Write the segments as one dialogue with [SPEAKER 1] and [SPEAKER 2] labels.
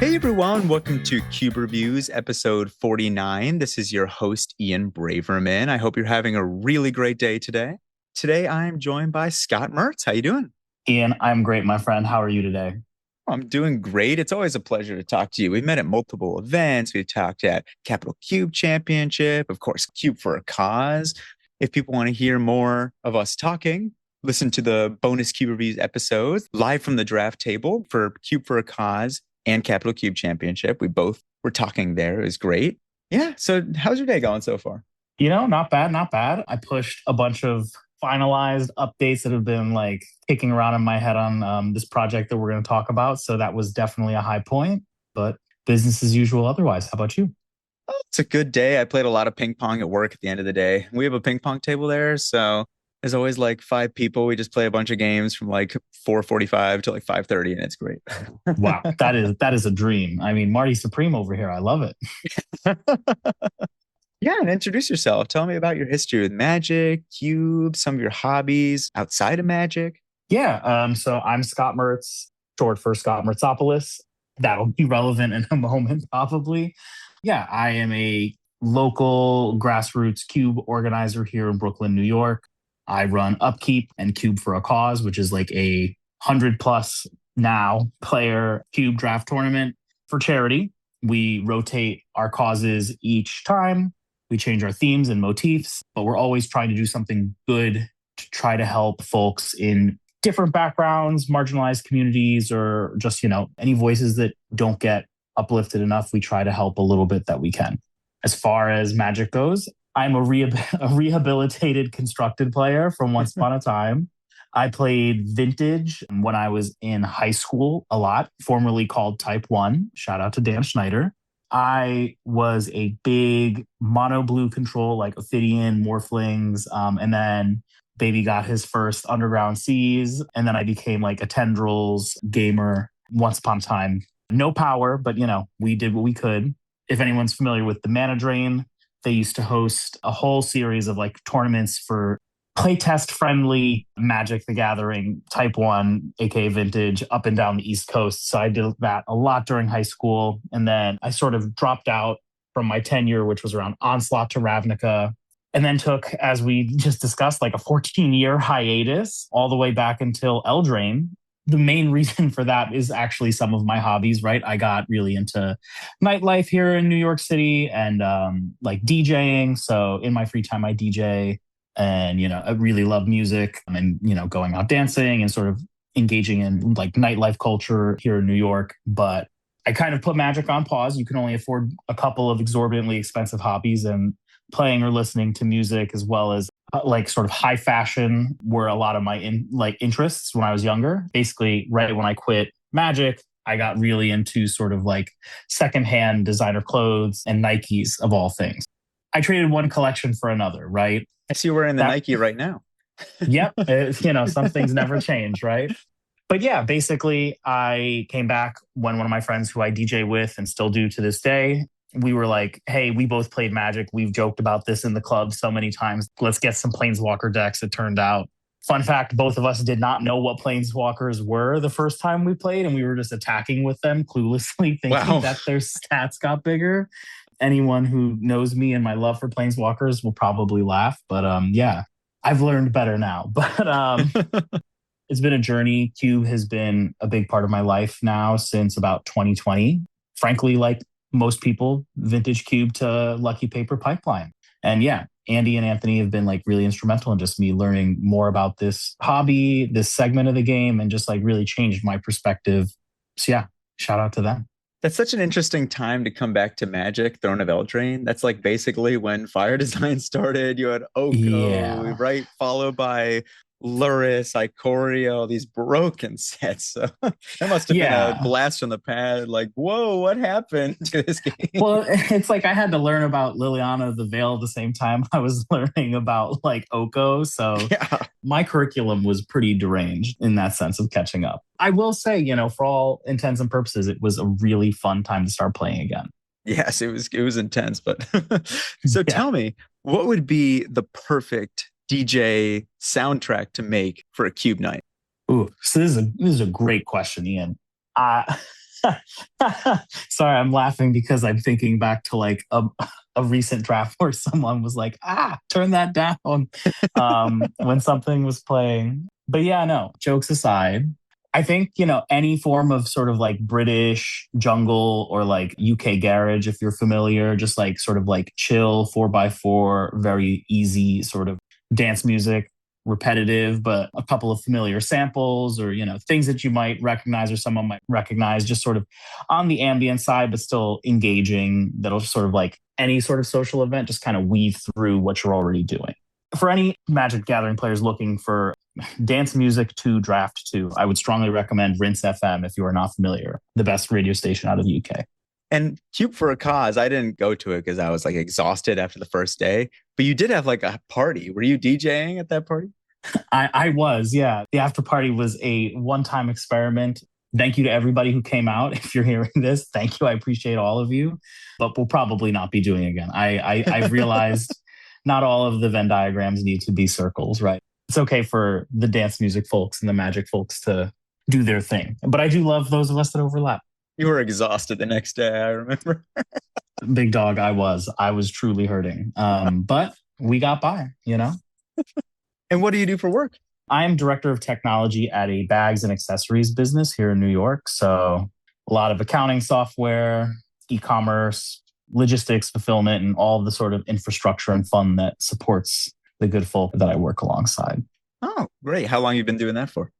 [SPEAKER 1] Hey everyone, welcome to Cuberviews, episode 49. This is your host, Ian Braverman. I hope you're having a really great day today. Today I am joined by Scott Mirts. How you doing?
[SPEAKER 2] Ian, I'm great, my friend. How are you today?
[SPEAKER 1] I'm doing great. It's always a pleasure to talk to you. We've met at multiple events. We've talked at ConnectiCube Championship, of course, Cube for a Cause. If people want to hear more of us talking, listen to the bonus Cube Reviews episodes live from the draft table for Cube for a Cause and ConnectiCube Championship. We both were talking there. It was great. Yeah. So how's your day going so far?
[SPEAKER 2] Not bad, not bad. I pushed a bunch of finalized updates that have been like kicking around in my head on this project that we're going to talk about. So that was definitely a high point, but business as usual otherwise. How about you?
[SPEAKER 1] Oh, it's a good day. I played a lot of ping pong at work at the end of the day. We have a ping pong table there. So there's always like five people. We just play a bunch of games from like 4:45 to like 5:30, and it's great.
[SPEAKER 2] Wow, that is a dream. I mean, Marty Supreme over here. I love it.
[SPEAKER 1] Yeah, and introduce yourself. Tell me about your history with Magic, Cube, some of your hobbies outside of Magic.
[SPEAKER 2] Yeah, so I'm Scott Mirts, short for Scott Mirtsopoulos. That'll be relevant in a moment, probably. Yeah, I am a local grassroots cube organizer here in Brooklyn, New York. I run Upkeep and Cube for a Cause, which is like a 100 plus now player cube draft tournament for charity. We rotate our causes each time. We change our themes and motifs, but we're always trying to do something good to try to help folks in different backgrounds, marginalized communities, or just, any voices that don't get uplifted enough. We try to help a little bit that we can. As far as Magic goes, I'm a rehabilitated constructed player from once upon a time. I played Vintage when I was in high school a lot, formerly called Type 1. Shout out to Dan Schneider. I was a big mono blue control, like Ophidian, Morphlings, and then Baby got his first Underground Seas, and then I became like a Tendrils gamer once upon a time. No power, but we did what we could. If anyone's familiar with the Mana Drain, they used to host a whole series of like tournaments for playtest friendly Magic the Gathering Type 1, aka Vintage, up and down the East Coast. So I did that a lot during high school. And then I sort of dropped out from my tenure, which was around Onslaught to Ravnica, and then took, as we just discussed, like a 14-year hiatus all the way back until Eldraine. The main reason for that is actually some of my hobbies, right? I got really into nightlife here in New York City and like DJing. So in my free time, I DJ and, I really love music and, going out dancing and sort of engaging in like nightlife culture here in New York. But I kind of put Magic on pause. You can only afford a couple of exorbitantly expensive hobbies, and playing or listening to music as well as like sort of high fashion were a lot of my interests when I was younger. Basically, right when I quit Magic, I got really into sort of like secondhand designer clothes and Nikes of all things. I traded one collection for another, right?
[SPEAKER 1] I see you're wearing the
[SPEAKER 2] That,
[SPEAKER 1] Nike right now.
[SPEAKER 2] yep, some things never change, right? But yeah, basically, I came back when one of my friends who I DJ with and still do to this day, we were like, hey, we both played Magic. We've joked about this in the club so many times. Let's get some Planeswalker decks. It turned out. Fun fact, both of us did not know what Planeswalkers were the first time we played, and we were just attacking with them cluelessly, thinking
[SPEAKER 1] Wow.
[SPEAKER 2] that their stats got bigger. Anyone who knows me and my love for Planeswalkers will probably laugh. But yeah, I've learned better now. But it's been a journey. Cube has been a big part of my life now since about 2020. Frankly, like most people, Vintage Cube to Lucky Paper Pipeline. And yeah, Andy and Anthony have been like really instrumental in just me learning more about this hobby, this segment of the game, and just like really changed my perspective. So yeah, shout out to them.
[SPEAKER 1] That's such an interesting time to come back to Magic, Throne of Eldraine. That's like basically when Fire Design started. You had Oko,
[SPEAKER 2] Yeah.
[SPEAKER 1] right? Followed by Luris, Ikoria, these broken sets. So that must have been a
[SPEAKER 2] Yeah.
[SPEAKER 1] blast from the past. Like, whoa, what happened to this game?
[SPEAKER 2] Well, it's like I had to learn about Liliana of the Veil at the same time I was learning about like Oko. So
[SPEAKER 1] Yeah.
[SPEAKER 2] my curriculum was pretty deranged in that sense of catching up. I will say, for all intents and purposes, it was a really fun time to start playing again.
[SPEAKER 1] Yes, it was intense, but so
[SPEAKER 2] Yeah.
[SPEAKER 1] tell me, what would be the perfect DJ soundtrack to make for a cube night?
[SPEAKER 2] Ooh, so this is a great question, Ian. Uh, Sorry, I'm laughing because I'm thinking back to like a recent draft where someone was like, turn that down when something was playing. But yeah, no, jokes aside, I think, any form of sort of like British jungle or like UK garage, if you're familiar, just like sort of like chill 4x4, very easy sort of dance music, repetitive, but a couple of familiar samples or, things that you might recognize or someone might recognize, just sort of on the ambient side, but still engaging. That'll sort of like any sort of social event, just kind of weave through what you're already doing. For any Magic Gathering players looking for dance music to draft to, I would strongly recommend Rinse FM if you are not familiar, the best radio station out of the UK.
[SPEAKER 1] And Cube for a Cause, I didn't go to it because I was like exhausted after the first day, but you did have like a party. Were you DJing at that party?
[SPEAKER 2] I was, yeah. The after party was a one-time experiment. Thank you to everybody who came out. If you're hearing this, thank you. I appreciate all of you, but we'll probably not be doing it again. I've realized not all of the Venn diagrams need to be circles, right? It's okay for the dance music folks and the magic folks to do their thing. But I do love those of us that overlap.
[SPEAKER 1] You were exhausted the next day, I remember.
[SPEAKER 2] Big dog, I was truly hurting. But we got by,
[SPEAKER 1] And what do you do for work?
[SPEAKER 2] I am director of technology at a bags and accessories business here in New York. So a lot of accounting software, e-commerce, logistics, fulfillment, and all the sort of infrastructure and fun that supports the good folk that I work alongside.
[SPEAKER 1] Oh, great. How long have you been doing that for?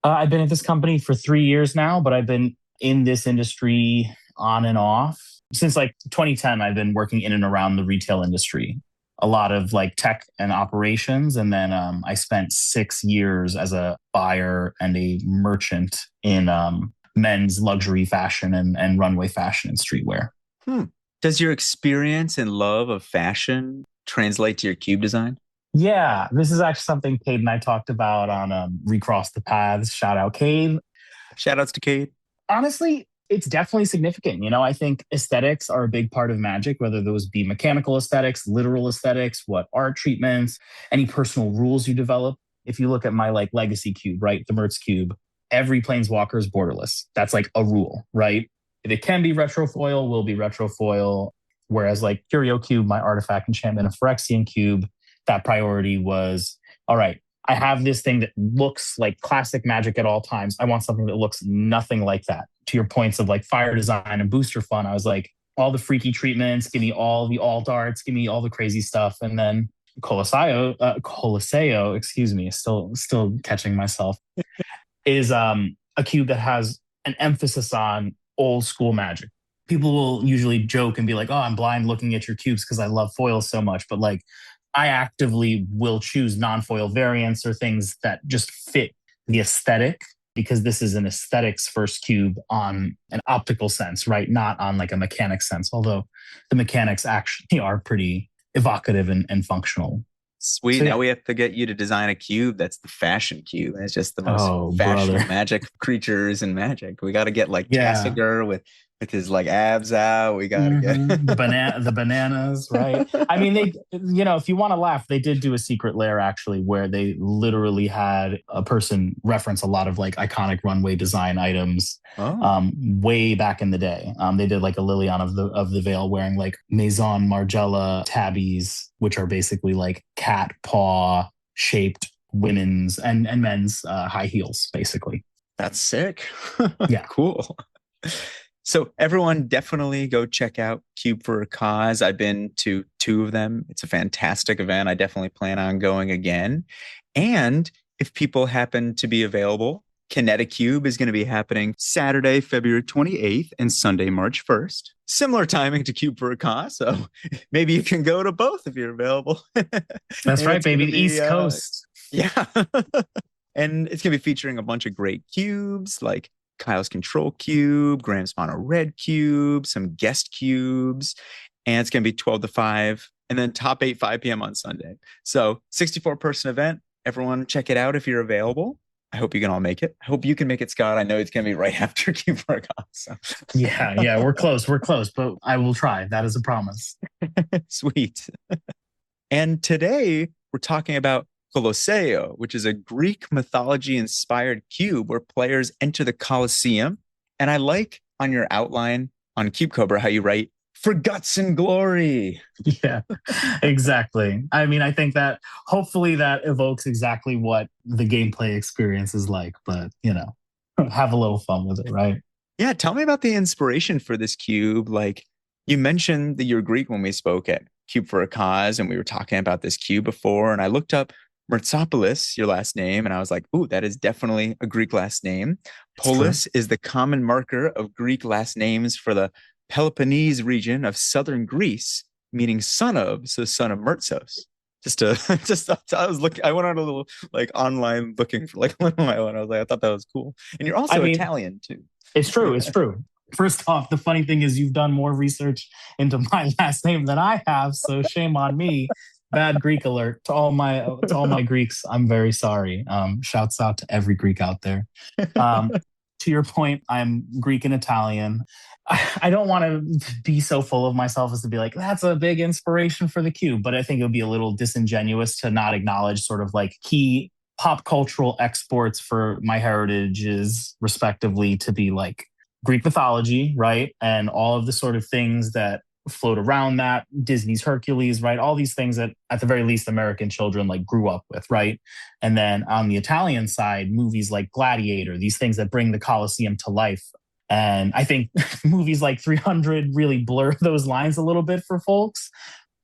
[SPEAKER 2] I've been at this company for 3 years now, but I've been in this industry on and off. Since like 2010, I've been working in and around the retail industry. A lot of like tech and operations. And then I spent 6 years as a buyer and a merchant in men's luxury fashion and runway fashion and streetwear.
[SPEAKER 1] Does your experience and love of fashion translate to your cube design?
[SPEAKER 2] Yeah, this is actually something Cade and I talked about on Recross the Paths. Shout out Cade.
[SPEAKER 1] Shout outs to Cade.
[SPEAKER 2] Honestly, it's definitely significant. I think aesthetics are a big part of magic, whether those be mechanical aesthetics, literal aesthetics, what art treatments, any personal rules you develop. If you look at my like legacy cube, right, the Mirts cube, every planeswalker is borderless. That's like a rule, right? If it can be retrofoil, will be retrofoil. Whereas like Curio Cube, my artifact enchantment of Phyrexian cube, that priority was, all right, I have this thing that looks like classic magic at all times. I want something that looks nothing like that. To your points of like fire design and booster fun, I was like, all the freaky treatments, give me all the alt arts, give me all the crazy stuff. And then Kolósaio, excuse me, still catching myself, is a cube that has an emphasis on old school magic. People will usually joke and be like, oh, I'm blind looking at your cubes because I love foils so much. But like, I actively will choose non-foil variants or things that just fit the aesthetic, because this is an aesthetics first cube on an optical sense, right? Not on like a mechanics sense, although the mechanics actually are pretty evocative and functional.
[SPEAKER 1] Sweet.
[SPEAKER 2] So,
[SPEAKER 1] Now
[SPEAKER 2] yeah.
[SPEAKER 1] we have to get you to design a cube that's the fashion cube. And it's just the most fashionable
[SPEAKER 2] brother.
[SPEAKER 1] magic creatures in magic. We got to get like
[SPEAKER 2] Yeah.
[SPEAKER 1] Tassiger with his like abs out. We got to get
[SPEAKER 2] the bananas, right? I mean, they, if you want to laugh, they did do a secret lair actually, where they literally had a person reference a lot of like iconic runway design items, way back in the day. They did like a Lilian of the Veil wearing like Maison Margiela tabbies, which are basically like cat paw shaped women's and men's high heels, basically.
[SPEAKER 1] That's sick.
[SPEAKER 2] Yeah,
[SPEAKER 1] cool. So everyone definitely go check out Cube for a Cause. I've been to 2 of them. It's a fantastic event. I definitely plan on going again. And if people happen to be available, ConnectiCube is going to be happening Saturday, February 28th and Sunday, March 1st. Similar timing to Cube for a Cause. So maybe you can go to both if you're available.
[SPEAKER 2] That's right, baby. The East Coast.
[SPEAKER 1] Yeah. And it's going to be featuring a bunch of great cubes like Kyle's Control Cube, Graham's Mono Red Cube, some guest cubes, and it's going to be 12 to 5, and then top 8, 5 p.m. on Sunday. So 64-person event. Everyone check it out if you're available. I hope you can all make it. I hope you can make it, Scott. I know it's going to be right after Cube for a Cause. So.
[SPEAKER 2] Yeah, we're close, but I will try. That is a promise.
[SPEAKER 1] Sweet. And today we're talking about Kolósaio, which is a Greek mythology-inspired cube where players enter the Coliseum. And I like on your outline on Cube Cobra how you write for guts and glory.
[SPEAKER 2] Yeah, exactly. I mean, I think that hopefully that evokes exactly what the gameplay experience is like, but have a little fun with it, right?
[SPEAKER 1] Yeah, tell me about the inspiration for this cube. Like you mentioned that you're Greek when we spoke at Cube for a Cause, and we were talking about this cube before. And I looked up Mirtsopoulos, your last name, and I was like, ooh, that is definitely a Greek last name.
[SPEAKER 2] It's true.
[SPEAKER 1] Polis is the common marker of Greek last names for the Peloponnese region of southern Greece, meaning son of, so son of Myrtsos. Just to just I was looking, I went on a little like online looking for like one of my own. I was like, I thought that was cool. And you're
[SPEAKER 2] I
[SPEAKER 1] also
[SPEAKER 2] mean,
[SPEAKER 1] Italian too.
[SPEAKER 2] it's true. It's true. First off, the funny thing is you've done more research into my last name than I have, so shame on me. Bad Greek alert to all my Greeks. I'm very sorry. Shouts out to every Greek out there. Um, to your point, I'm Greek and Italian. I don't want to be so full of myself as to be like, that's a big inspiration for the cube, but I think it would be a little disingenuous to not acknowledge sort of like key pop cultural exports for my heritages, respectively, to be like Greek mythology, right? And all of the sort of things that float around that, Disney's Hercules, right? All these things that at the very least American children like grew up with, right? And then on the Italian side, movies like Gladiator, these things that bring the Coliseum to life. And I think movies like 300 really blur those lines a little bit for folks.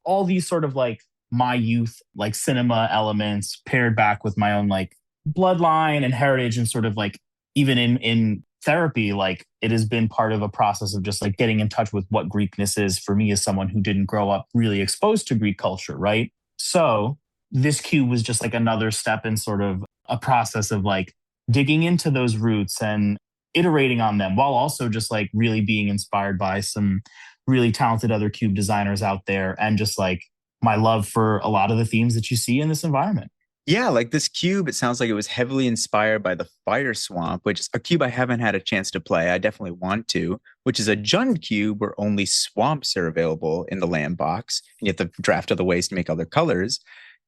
[SPEAKER 2] All these sort of like my youth, like cinema elements paired back with my own like bloodline and heritage and sort of like even in therapy, like it has been part of a process of just like getting in touch with what Greekness is for me as someone who didn't grow up really exposed to Greek culture, right? So this cube was just like another step in sort of a process of like digging into those roots and iterating on them while also just like really being inspired by some really talented other cube designers out there and just like my love for a lot of the themes that you see in this environment.
[SPEAKER 1] Yeah, like this cube, it sounds like it was heavily inspired by the Fire Swamp, which is a cube I haven't had a chance to play. I definitely want to, which is a Jund cube where only swamps are available in the land box, and you have to draft other ways to make other colors.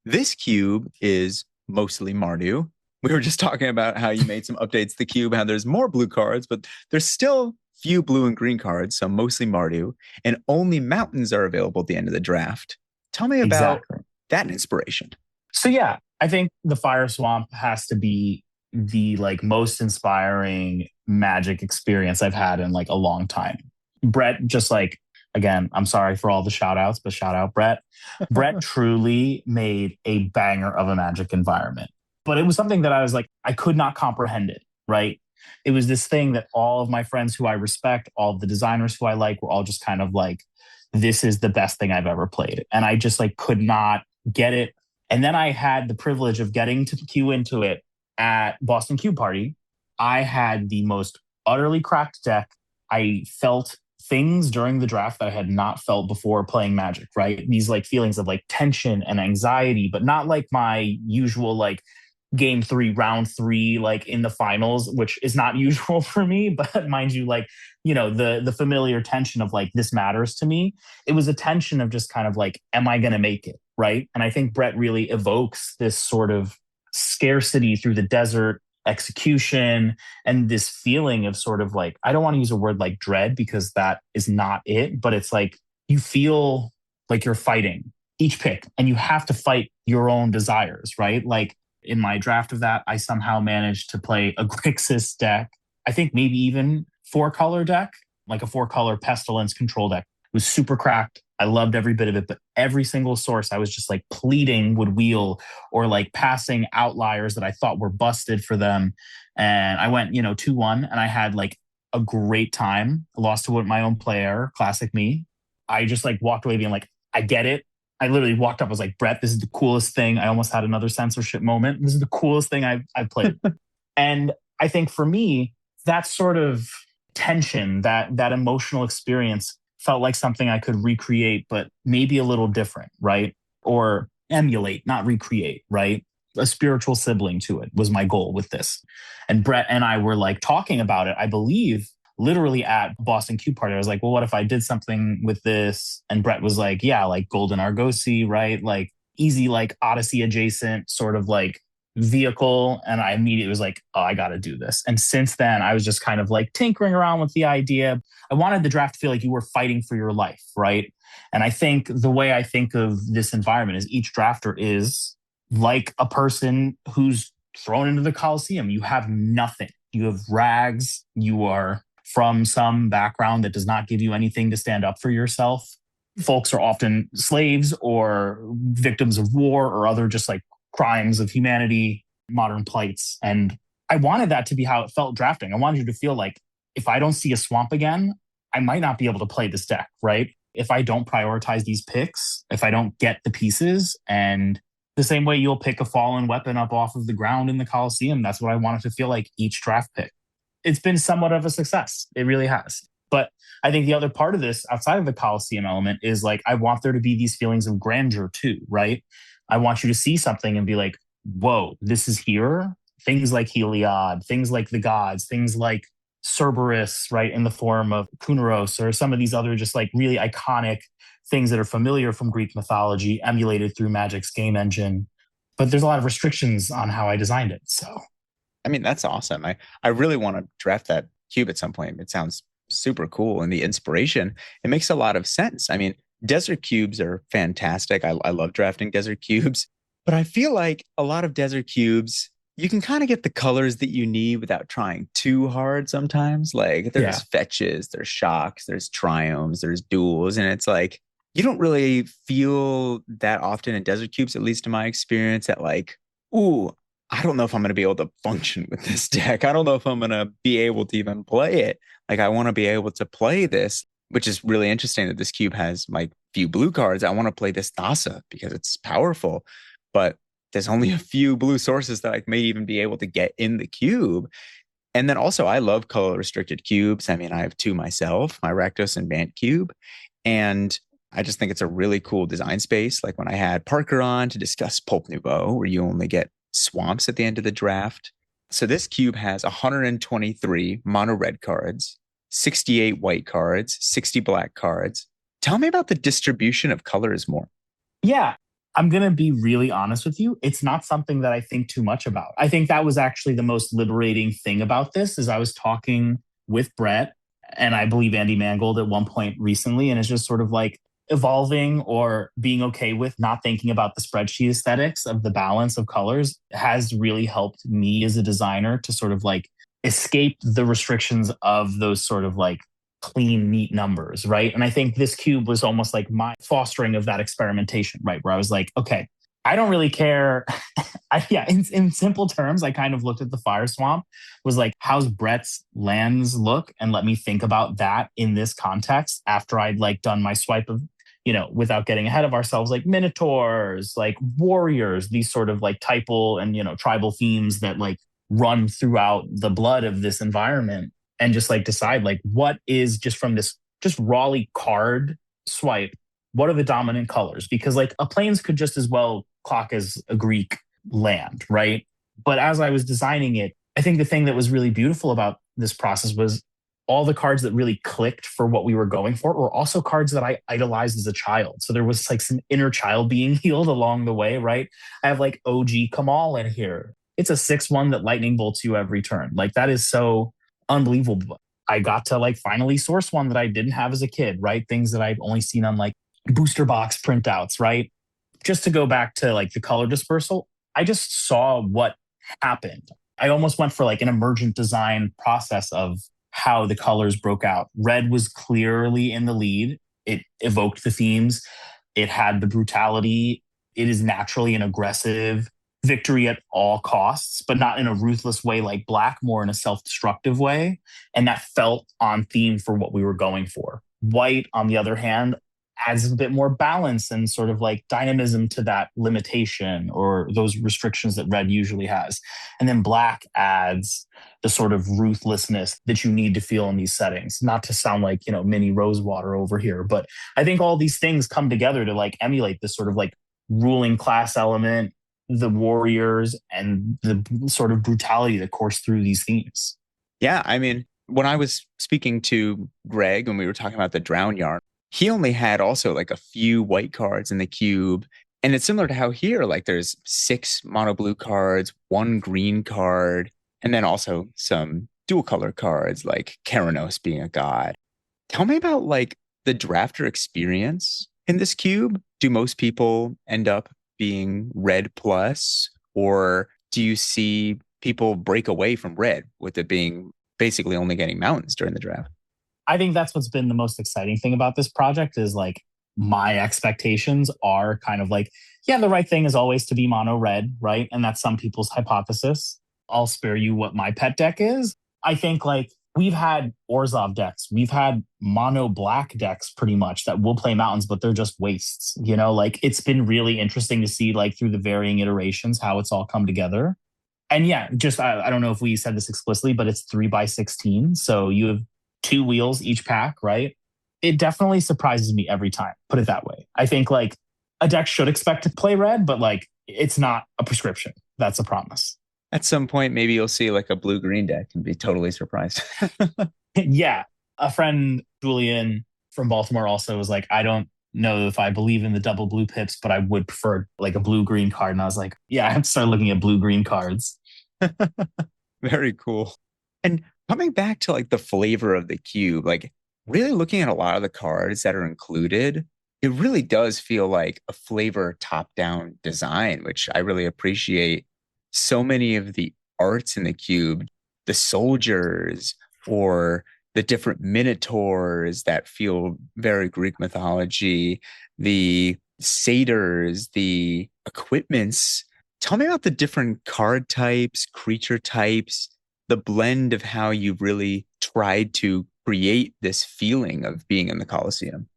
[SPEAKER 1] This cube is mostly Mardu. We were just talking about how you made some updates to the cube, how there's more blue cards, but there's still few blue and green cards, so mostly Mardu, and only mountains are available at the end of the draft. Tell me about
[SPEAKER 2] Exactly.
[SPEAKER 1] that inspiration.
[SPEAKER 2] So yeah, I think the Fire Swamp has to be the like most inspiring magic experience I've had in like a long time. Brett just like again, I'm sorry for all the shout outs, but shout out Brett. Brett truly made a banger of a magic environment. But it was something that I was like, I could not comprehend it, right? It was this thing that all of my friends who I respect, all of the designers who I like, were all just kind of like, this is the best thing I've ever played. And I just like could not get it. And then I had the privilege of getting to queue into it at Boston Cube Party. I had the most utterly cracked deck. I felt things during the draft that I had not felt before playing Magic, right? These like feelings of like tension and anxiety, but not like my usual like game three, round three, like in the finals, which is not usual for me. But mind you, like, the familiar tension of like, this matters to me. It was a tension of just kind of like, am I going to make it? Right. And I think Brett really evokes this sort of scarcity through the desert execution and this feeling of sort of like, I don't want to use a word like dread because that is not it, but it's like you feel like you're fighting each pick and you have to fight your own desires, right? Like in my draft of that, I somehow managed to play a Grixis deck. I think maybe even 4-color deck, like a 4-color pestilence control deck. It was super cracked. I loved every bit of it, but every single source I was just like pleading would wheel or like passing outliers that I thought were busted for them. And I went, 2-1 and I had like a great time. I lost to my own player, classic me. I just like walked away being like, I get it. I literally walked up. I was like, Brett, this is the coolest thing. I almost had another censorship moment. This is the coolest thing I've played. And I think for me, that sort of tension, that emotional experience felt like something I could recreate, but maybe a little different, right? Or emulate, not recreate, right? A spiritual sibling to it was my goal with this. And Brett and I were like talking about it, I believe, literally at Boston Cube Party. I was like, well, what if I did something with this? And Brett was like, yeah, like Golden Argosy, right? Like easy, like Odyssey adjacent, sort of like vehicle. And I immediately was like, oh, I got to do this. And since then, I was just kind of like tinkering around with the idea. I wanted the draft to feel like you were fighting for your life, right? And I think the way I think of this environment is each drafter is like a person who's thrown into the Coliseum. You have nothing. You have rags. You are from some background that does not give you anything to stand up for yourself. Folks are often slaves or victims of war or other just like crimes of humanity, modern plights. And I wanted that to be how it felt drafting. I wanted you to feel like if I don't see a swamp again, I might not be able to play this deck, right? If I don't prioritize these picks, if I don't get the pieces, and the same way you'll pick a fallen weapon up off of the ground in the Coliseum, that's what I wanted to feel like each draft pick. It's been somewhat of a success. It really has. But I think the other part of this outside of the Coliseum element is like, I want there to be these feelings of grandeur too, right? I want you to see something and be like, whoa, this is here. Things like Heliod, things like the gods, things like Cerberus, right, in the form of Kunaros, or some of these other just like really iconic things that are familiar from Greek mythology, emulated through Magic's game engine. But there's a lot of restrictions on how I designed it. So,
[SPEAKER 1] I mean, that's awesome. I really want to draft that cube at some point. It sounds super cool. And the inspiration, it makes a lot of sense. I mean, desert cubes are fantastic. I love drafting desert cubes, but I feel like a lot of desert cubes, you can kind of get the colors that you need without trying too hard sometimes. Like there's
[SPEAKER 2] yeah.
[SPEAKER 1] fetches, there's shocks, there's triomes, there's duels. And it's like, you don't really feel that often in desert cubes, at least in my experience, that like, ooh, I don't know if I'm going to be able to function with this deck. I don't know if I'm going to be able to even play it. Like, I want to be able to play this, which is really interesting that this cube has like few blue cards. I want to play this Thassa because it's powerful, but there's only a few blue sources that I may even be able to get in the cube. And then also, I love color restricted cubes. I mean, I have two myself, my Rakdos and Bant cube. And I just think it's a really cool design space. Like when I had Parker on to discuss Pulp Nouveau, where you only get swamps at the end of the draft. So this cube has 123 mono red cards, 68 white cards, 60 black cards. Tell me about the distribution of colors more.
[SPEAKER 2] Yeah, I'm going to be really honest with you. It's not something that I think too much about. I think that was actually the most liberating thing about this is I was talking with Brett and I believe Andy Mangold at one point recently, and it's just sort of like evolving or being okay with not thinking about the spreadsheet aesthetics of the balance of colors has really helped me as a designer to sort of like escape the restrictions of those sort of like clean, neat numbers, right? And I think this cube was almost like my fostering of that experimentation, right? Where I was like, okay, I don't really care. In simple terms, I kind of looked at the Fire Swamp, was like, how's Brett's lands look? And let me think about that in this context after I'd like done my swipe of, without getting ahead of ourselves, like minotaurs, like warriors, these sort of like typal and, tribal themes that like run throughout the blood of this environment, and just like decide like what is just from this just rawly card swipe, what are the dominant colors? Because like a plains could just as well clock as a Greek land, right? But as I was designing it, I think the thing that was really beautiful about this process was all the cards that really clicked for what we were going for were also cards that I idolized as a child. So there was like some inner child being healed along the way, right? I have like OG Kamal in here. It's a 6/1 that lightning bolts you every turn. Like that is so unbelievable. I got to like finally source one that I didn't have as a kid, right? Things that I've only seen on like booster box printouts, right? Just to go back to like the color dispersal, I just saw what happened. I almost went for like an emergent design process of how the colors broke out. Red was clearly in the lead. It evoked the themes. It had the brutality. It is naturally an aggressive victory at all costs, but not in a ruthless way like black, more in a self-destructive way. And that felt on theme for what we were going for. White, on the other hand, adds a bit more balance and sort of like dynamism to that limitation or those restrictions that red usually has. And then black adds the sort of ruthlessness that you need to feel in these settings. Not to sound like, mini Rosewater over here, but I think all these things come together to like emulate this sort of like ruling class element, the warriors, and the sort of brutality that course through these themes.
[SPEAKER 1] Yeah, I mean, when I was speaking to Greg, when we were talking about the drown yarn, he only had also like a few white cards in the cube. And it's similar to how here, like there's six mono blue cards, one green card, and then also some dual color cards, like Keranos being a god. Tell me about like the drafter experience in this cube. Do most people end up being red plus, or do you see people break away from red with it being basically only getting mountains during the draft?
[SPEAKER 2] I think that's what's been the most exciting thing about this project is like my expectations are kind of like, yeah, the right thing is always to be mono red, right? And that's some people's hypothesis. I'll spare you what my pet deck is. I think like we've had Orzhov decks, we've had mono black decks pretty much that will play mountains, but they're just wastes. You know, like it's been really interesting to see like through the varying iterations how it's all come together. And yeah, just I don't know if we said this explicitly, but it's 3x16. So you have two wheels each pack, right? It definitely surprises me every time, put it that way. I think like a deck should expect to play red, but like it's not a prescription. That's a promise.
[SPEAKER 1] At some point, maybe you'll see like a blue green deck and be totally surprised.
[SPEAKER 2] Yeah. A friend, Julian from Baltimore, also was like, I don't know if I believe in the double blue pips, but I would prefer like a blue green card. And I was like, yeah, I have to start looking at blue green cards.
[SPEAKER 1] Very cool. And coming back to like the flavor of the cube, like really looking at a lot of the cards that are included, it really does feel like a flavor top-down design, which I really appreciate. So many of the arts in the cube, the soldiers or the different minotaurs that feel very Greek mythology, the satyrs, the equipments. Tell me about the different card types, creature types, the blend of how you've really tried to create this feeling of being in the Coliseum.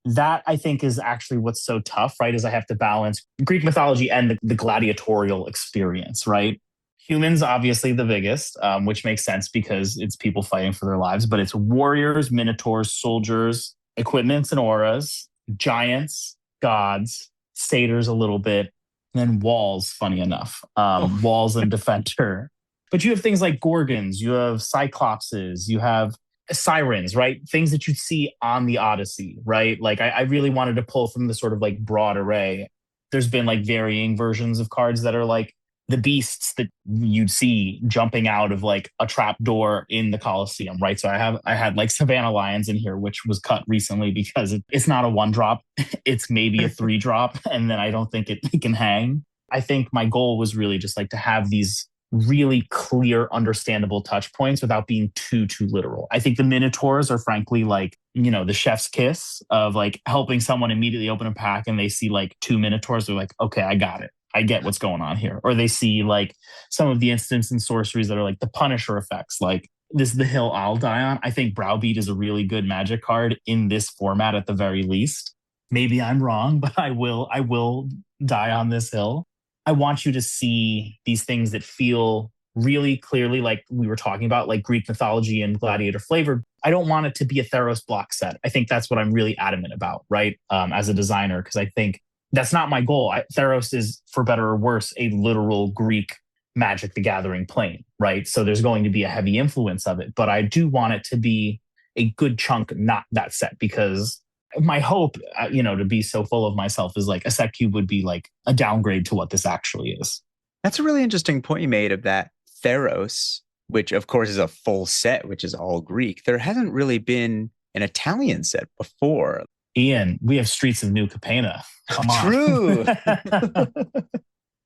[SPEAKER 2] That I think is actually what's so tough, right? Is I have to balance Greek mythology and the gladiatorial experience, right? Humans, obviously, the biggest, which makes sense because it's people fighting for their lives, but it's warriors, minotaurs, soldiers, equipments and auras, giants, gods, satyrs a little bit, and then walls, funny enough,
[SPEAKER 1] Oh,
[SPEAKER 2] walls and defender. But you have things like gorgons, you have cyclopses, you have sirens, right? Things that you see on the Odyssey, right? Like I really wanted to pull from the sort of like broad array. There's been like varying versions of cards that are like the beasts that you'd see jumping out of like a trap door in the Coliseum, right? So I had like Savannah Lions in here, which was cut recently because it's not a one drop, it's maybe a three drop, and then I don't think it can hang. I think my goal was really just like to have these really clear, understandable touch points without being too literal. I think the Minotaurs are frankly like, you know, the chef's kiss of like helping someone immediately open a pack and they see like two Minotaurs. They're like, okay, I got it. I get what's going on here. Or they see like some of the instants and sorceries that are like the Punisher effects, like this is the hill I'll die on. I think Browbeat is a really good magic card in this format at the very least. Maybe I'm wrong, but I will die on this hill. I want you to see these things that feel really clearly like we were talking about, like Greek mythology and gladiator flavor. I don't want it to be a Theros block set. I think that's what I'm really adamant about, right? As a designer, because I think that's not my goal. Theros is, for better or worse, a literal Greek Magic the Gathering plane, right? So there's going to be a heavy influence of it, but I do want it to be a good chunk not that set because my hope, to be so full of myself is like a set cube would be like a downgrade to what this actually is.
[SPEAKER 1] that's a really interesting point you made of that Theros, which of course is a full set, which is all Greek. There hasn't really been an Italian set before.
[SPEAKER 2] Ian, we have Streets of New Capena. Come on.
[SPEAKER 1] True.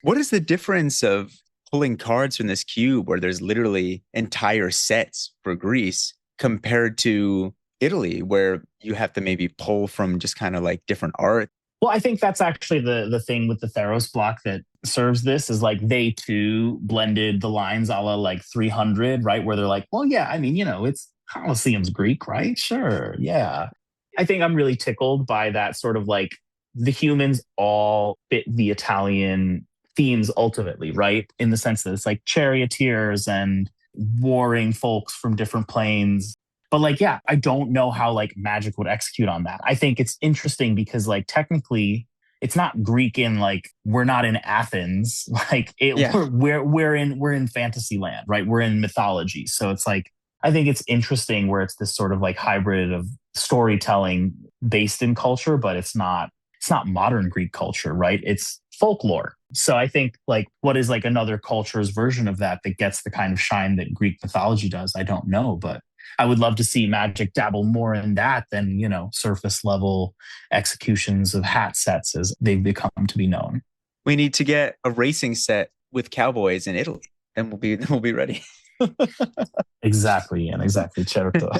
[SPEAKER 1] What is the difference of pulling cards from this cube where there's literally entire sets for Greece compared to Italy, where you have to maybe pull from just kind of like different art?
[SPEAKER 2] Well, I think that's actually the thing with the Theros block that serves this is like they too blended the lines a la like 300, right? Where they're like, well, yeah, I mean, it's Colosseum's Greek, right? Sure. Yeah. I think I'm really tickled by that sort of like the humans all fit the Italian themes ultimately, right? In the sense that it's like charioteers and warring folks from different planes. But like, yeah, I don't know how like magic would execute on that. I think it's interesting because like technically it's not Greek in like we're not in Athens. Like
[SPEAKER 1] Yeah.
[SPEAKER 2] we're in fantasy land, right? We're in mythology. So it's like I think it's interesting where it's this sort of like hybrid of storytelling based in culture, but it's not it's not modern Greek culture, right? It's folklore. So I think like what is like another culture's version of that that gets the kind of shine that Greek mythology does? I don't know, but I would love to see magic dabble more in that than, surface level executions of hat sets as they've become to be known.
[SPEAKER 1] We need to get a racing set with cowboys in Italy, and we'll be ready.
[SPEAKER 2] Exactly, and exactly, certo.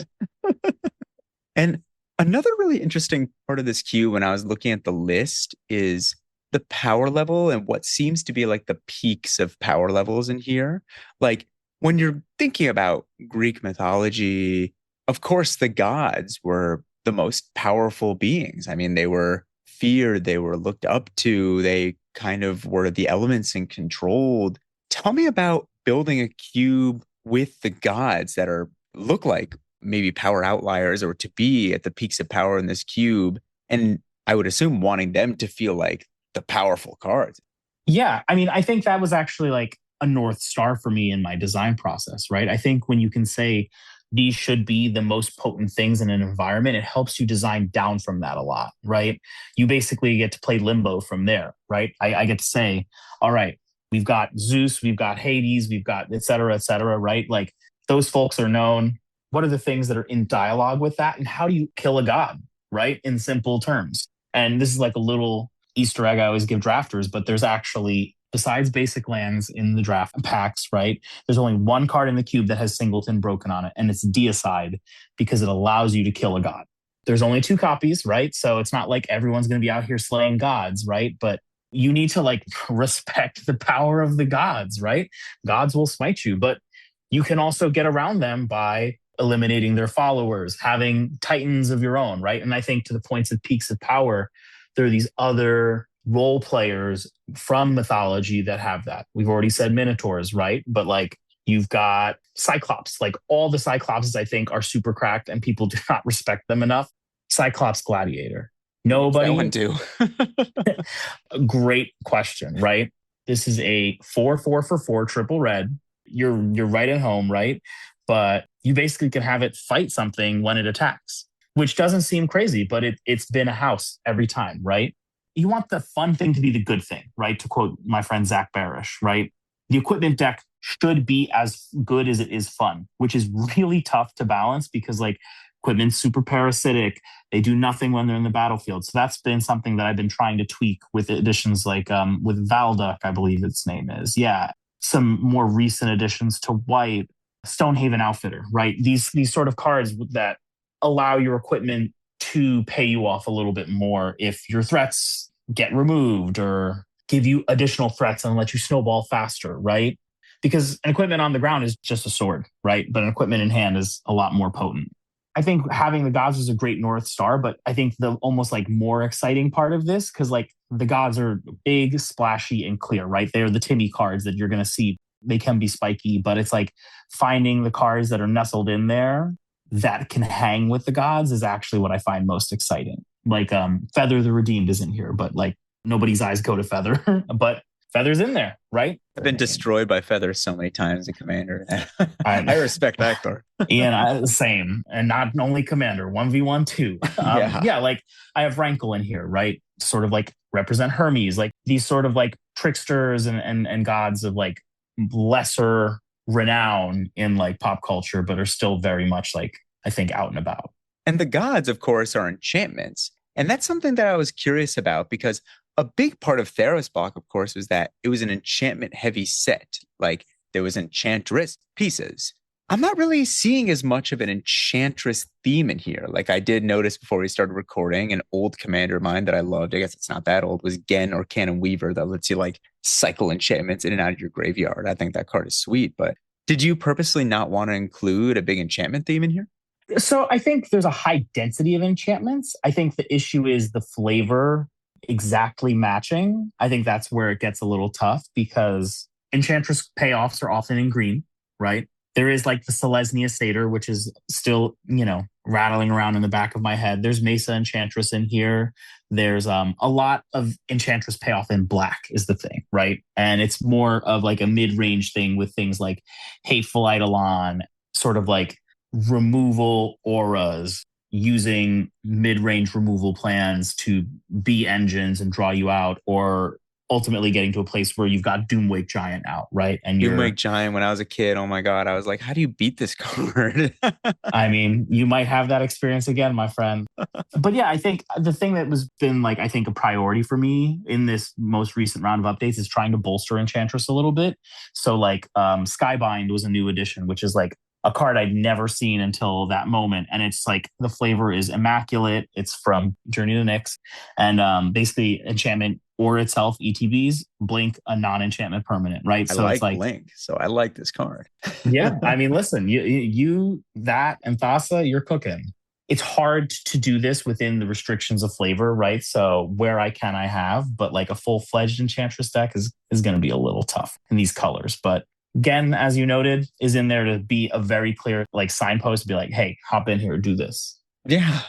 [SPEAKER 1] And another really interesting part of this queue when I was looking at the list is the power level and what seems to be like the peaks of power levels in here. Like when you're thinking about Greek mythology, of course, the gods were the most powerful beings. I mean, they were feared, they were looked up to, they kind of were the elements and controlled. Tell me about building a cube with the gods that are look like maybe power outliers or to be at the peaks of power in this cube. And I would assume wanting them to feel like the powerful cards.
[SPEAKER 2] Yeah, I mean, I think that was actually like a North Star for me in my design process, right? I think when you can say these should be the most potent things in an environment, it helps you design down from that a lot, right? You basically get to play limbo from there, right? I get to say, all right, we've got Zeus, we've got Hades, we've got et cetera, right? Like those folks are known. What are the things that are in dialogue with that? And how do you kill a god, right? In simple terms. And this is like a little Easter egg I always give drafters, but there's actually, besides basic lands in the draft packs, right? There's only one card in the cube that has singleton broken on it, and it's Deicide because it allows you to kill a god. There's only 2 copies, right? So it's not like everyone's going to be out here slaying gods, right? But you need to like respect the power of the gods, right? Gods will smite you, but you can also get around them by eliminating their followers, having titans of your own, right? And I think to the points of peaks of power, there are these other role players from mythology that have that. We've already said minotaurs, right? But like you've got Cyclops, like all the Cyclopses I think are super cracked and people do not respect them enough. Cyclops Gladiator. Nobody.
[SPEAKER 1] That one too.
[SPEAKER 2] Great question, right? This is a 4/4 for 4 triple red. You're right at home, right? But you basically can have it fight something when it attacks, which doesn't seem crazy, but it's been a house every time, right? You want the fun thing to be the good thing, right? To quote my friend Zach Barish, right? The equipment deck should be as good as it is fun, which is really tough to balance because like equipment's super parasitic. They do nothing when they're in the battlefield. So that's been something that I've been trying to tweak with additions like with Valduck, I believe its name is. Yeah. Some more recent additions to White, Stonehaven Outfitter, right? These sort of cards that allow your equipment to pay you off a little bit more if your threats get removed or give you additional threats and let you snowball faster, right? Because an equipment on the ground is just a sword, right? But an equipment in hand is a lot more potent. I think having the gods is a great North Star, but I think the almost like more exciting part of this, because like the gods are big, splashy, and clear, right? They're the Timmy cards that you're going to see. They can be spiky, but it's like finding the cards that are nestled in there that can hang with the gods is actually what I find most exciting. Like Feather the Redeemed isn't here, but like nobody's eyes go to Feather, but Feather's in there, right?
[SPEAKER 1] I've been destroyed by Feather so many times in Commander. I respect that card.
[SPEAKER 2] And same. And not only Commander, 1v1 too. Yeah, like I have Rankle in here, right? Sort of like represent Hermes, like these sort of like tricksters and gods of like lesser renown in like pop culture, but are still very much like, I think, out and about.
[SPEAKER 1] And the gods, of course, are enchantments. And that's something that I was curious about because a big part of Theros block, of course, was that it was an enchantment heavy set. Like there was enchantress pieces. I'm not really seeing as much of an enchantress theme in here. Like I did notice before we started recording, an old commander of mine that I loved, I guess it's not that old, was Gen or Cannon Weaver that lets you like cycle enchantments in and out of your graveyard. I think that card is sweet, but did you purposely not want to include a big enchantment theme in here?
[SPEAKER 2] So I think there's a high density of enchantments. I think the issue is the flavor exactly matching. I think that's where it gets a little tough because enchantress payoffs are often in green, right? There is like the Selesnya Satyr, which is still, rattling around in the back of my head. There's Mesa Enchantress in here. There's a lot of Enchantress payoff in black is the thing, right? And it's more of like a mid-range thing with things like Hateful Eidolon, sort of like removal auras. using mid-range removal plans to be engines and draw you out, or ultimately getting to a place where you've got Doomwake Giant out, right? And
[SPEAKER 1] Doomwake Giant, when I was a kid, oh my God, I was like, how do you beat this card?
[SPEAKER 2] I mean, you might have that experience again, my friend. But yeah, I think the thing that was been like, I think a priority for me in this most recent round of updates is trying to bolster Enchantress a little bit. So like Skybind was a new addition, which is like a card I'd never seen until that moment. And it's like the flavor is immaculate. It's from Journey to Nyx. And basically enchantment or itself, ETBs, blink a non-enchantment permanent, right?
[SPEAKER 1] I
[SPEAKER 2] So
[SPEAKER 1] like
[SPEAKER 2] it's like
[SPEAKER 1] Blink, so I like this card.
[SPEAKER 2] yeah, I mean, listen, you that and Thassa, you're cooking. It's hard to do this within the restrictions of flavor, right? So where I can, I have, but like a full-fledged Enchantress deck is going to be a little tough in these colors. But again, as you noted, is in there to be a very clear like signpost to be like, hey, hop in here, do this.
[SPEAKER 1] Yeah.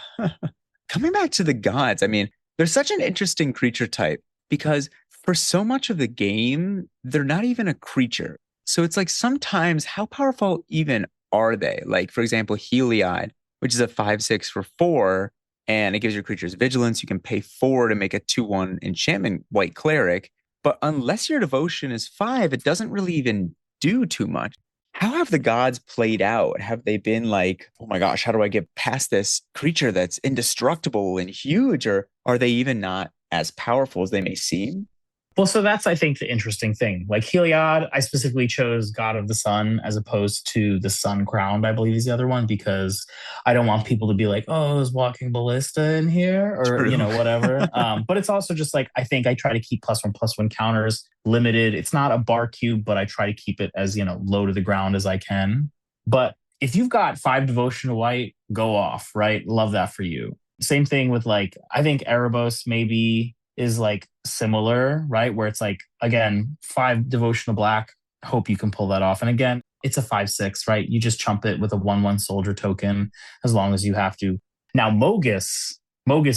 [SPEAKER 1] Coming back to the gods, I mean, they're such an interesting creature type because for so much of the game, they're not even a creature. So it's like sometimes how powerful even are they? Like, for example, Heliod, which is a 5/6 for 4, and it gives your creatures vigilance. You can pay 4 to make a 2/1 enchantment white cleric. But unless your devotion is 5, it doesn't really even do too much. How have the gods played out? Have they been like, oh my gosh, how do I get past this creature that's indestructible and huge? Or are they even not as powerful as they may seem?
[SPEAKER 2] Well, so that's, I think, the interesting thing. Like Heliod, I specifically chose God of the Sun as opposed to the Sun Crowned, I believe is the other one, because I don't want people to be like, oh, is Walking Ballista in here? Or,
[SPEAKER 1] True.
[SPEAKER 2] whatever. But it's also just like, I think I try to keep +1/+1 counters limited. It's not a bar cube, but I try to keep it as, low to the ground as I can. But if you've got 5 devotion to white, go off, right? Love that for you. Same thing with like, I think Erebos maybe is like similar, right? Where it's like, again, 5 devotional black. Hope you can pull that off. And again, it's a 5/6, right? You just chump it with a 1/1 soldier token as long as you have to. Now, Mogus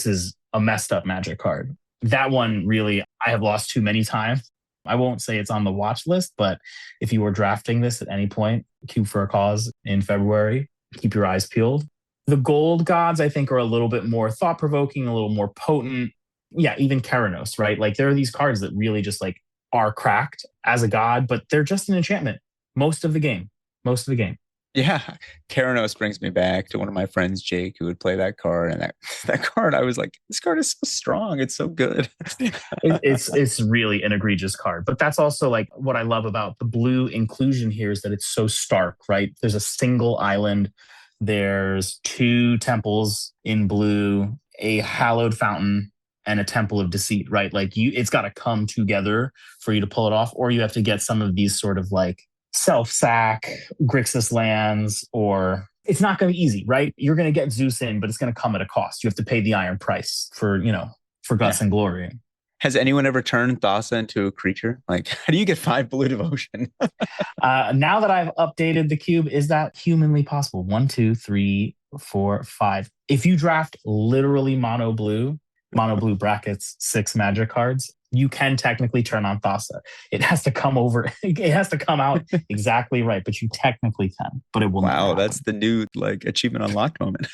[SPEAKER 2] is a messed up magic card. That one really, I have lost too many times. I won't say it's on the watch list, but if you were drafting this at any point, Cube for a Cause in February, keep your eyes peeled. The gold gods, I think, are a little bit more thought provoking, a little more potent. Yeah, even Keranos, right? Like there are these cards that really just like are cracked as a god, but they're just an enchantment most of the game. Most of the game.
[SPEAKER 1] Yeah. Keranos brings me back to one of my friends, Jake, who would play that card. And that card, I was like, this card is so strong. It's so good.
[SPEAKER 2] It's really an egregious card. But that's also like what I love about the blue inclusion here is that it's so stark, right? There's a single island. There's 2 temples in blue, a hallowed fountain, and a temple of deceit, right? Like it's got to come together for you to pull it off, or you have to get some of these sort of like self-sack Grixis lands, or it's not going to be easy, right? You're going to get Zeus in, but it's going to come at a cost. You have to pay the iron price for guts and glory.
[SPEAKER 1] Has anyone ever turned Thassa into a creature? Like, how do you get 5 blue devotion?
[SPEAKER 2] Now that I've updated the cube, is that humanly possible? 1, 2, 3, 4, 5. If you draft literally mono blue brackets 6 magic cards, you can technically turn on Thassa. It has to come out exactly right, but you technically can, but it will not.
[SPEAKER 1] Wow, that's the new like achievement unlocked moment.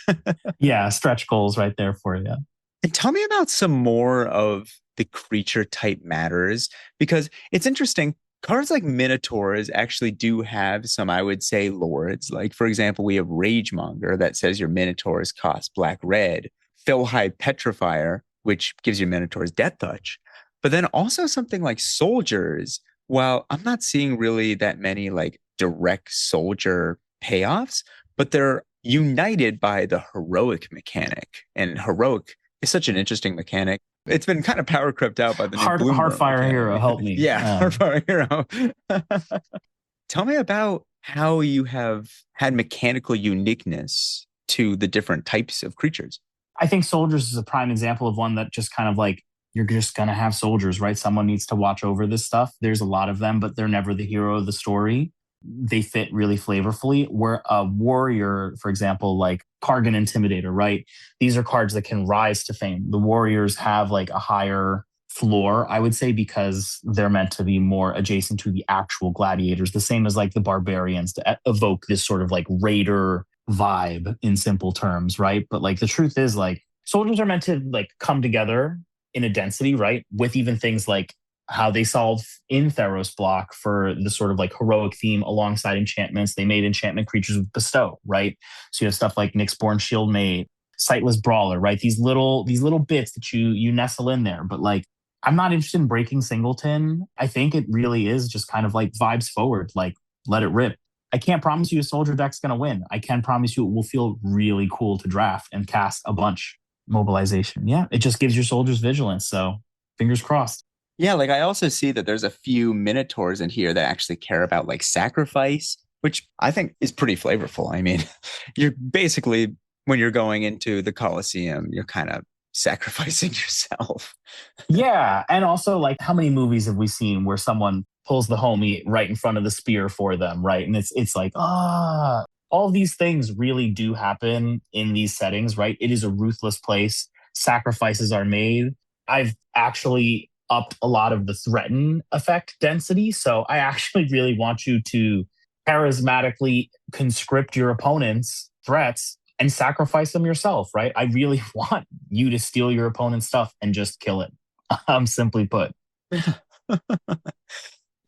[SPEAKER 2] Yeah, stretch goals right there for you.
[SPEAKER 1] And tell me about some more of the creature type matters, because it's interesting. Cards like Minotaurs actually do have some, I would say, lords. Like, for example, we have Ragemonger that says your Minotaurs cost black red. Felhide Petrifier, which gives your Minotaurs Death Touch. But then also something like Soldiers. While I'm not seeing really that many like direct soldier payoffs, but they're united by the heroic mechanic. And heroic is such an interesting mechanic. It's been kind of power crept out by the new
[SPEAKER 2] Heartfire Hero, help me.
[SPEAKER 1] Yeah, Heartfire Hero. Tell me about how you have had mechanical uniqueness to the different types of creatures.
[SPEAKER 2] I think Soldiers is a prime example of one that just kind of like, you're just going to have soldiers, right? Someone needs to watch over this stuff. There's a lot of them, but they're never the hero of the story. They fit really flavorfully. Where a warrior, for example, like Kargan Intimidator, right? These are cards that can rise to fame. The warriors have like a higher floor, I would say, because they're meant to be more adjacent to the actual gladiators, the same as like the barbarians to evoke this sort of like raider vibe in simple terms, right? But like the truth is like soldiers are meant to like come together in a density, right? With even things like how they solve in Theros block for the sort of like heroic theme alongside enchantments. They made enchantment creatures with bestow, right? So you have stuff like Nyxborn Shieldmate, Sightless Brawler, right? These little bits that you nestle in there. But like I'm not interested in breaking singleton. I think it really is just kind of like vibes forward, like let it rip. I can't promise you a soldier deck's going to win. I can promise you it will feel really cool to draft and cast a bunch. Mobilization. Yeah, it just gives your soldiers vigilance. So fingers crossed.
[SPEAKER 1] Yeah, like I also see that there's a few minotaurs in here that actually care about like sacrifice, which I think is pretty flavorful. I mean, you're basically when you're going into the Coliseum, you're kind of sacrificing yourself.
[SPEAKER 2] Yeah. And also, like, how many movies have we seen where someone pulls the homie right in front of the spear for them, right? And it's like, all these things really do happen in these settings, right? It is a ruthless place. Sacrifices are made. I've actually upped a lot of the threaten effect density. So I actually really want you to charismatically conscript your opponent's threats and sacrifice them yourself, right? I really want you to steal your opponent's stuff and just kill it. Simply put.